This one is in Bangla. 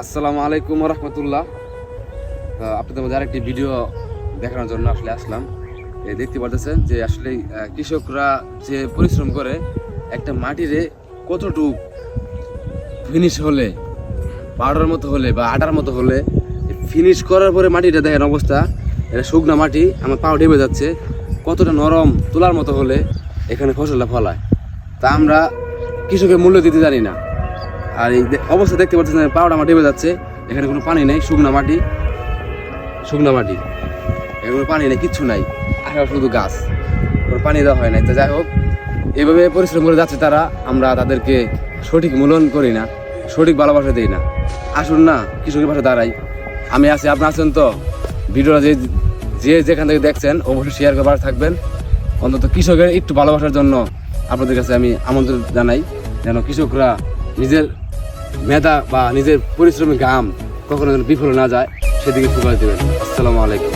আসসালামু আলাইকুম রহমতুল্লাহ। আপনাদের মধ্যে আরেকটি ভিডিও দেখানোর জন্য আসলে আসলাম। দেখতে পাচ্ছেন যে আসলে কৃষকরা যে পরিশ্রম করে একটা মাটিরে কতটুক ফিনিশ হলে, পাউডার মতো হলে বা আটার মতো হলে ফিনিশ করার পরে মাটিটা দেখেন অবস্থা। এটা শুকনা মাটি, আমার পাও ডেবে যাচ্ছে। কতটা নরম তোলার মতো হলে এখানে ফসলটা ফলায়, তা আমরা কৃষকের মূল্য দিতে জানি না। আর এই অবস্থা দেখতে পাচ্ছেন, পাউডার মাটি ডেবে যাচ্ছে, এখানে কোনো পানি নেই, শুকনা মাটি, এখানে কোনো পানি নেই, কিচ্ছু নাই, আর শুধু গাছ, কোনো পানি দেওয়া হয় নাই। তো যাই হোক, এভাবে পরিশ্রম করে যাচ্ছে তারা, আমরা তাদেরকে সঠিক মূল্যায়ন করি না, সঠিক ভালোবাসা দিই না। আসুন না কৃষকের পাশে দাঁড়াই। আমি আছি, আপনার আছেন তো? ভিডিওটা যে যেখান থেকে দেখছেন অবশ্যই শেয়ার করে পাশে থাকবেন। অন্তত কৃষকের একটু ভালোবাসার জন্য আপনাদের কাছে আমি আমন্ত্রণ জানাই, যেন কৃষকরা নিজের মেধা বা নিজের পরিশ্রমী ঘাম কখনো যেন বিফলে না যায়, সেদিকে ফোকাস দেবেন। আসসালামু আলাইকুম।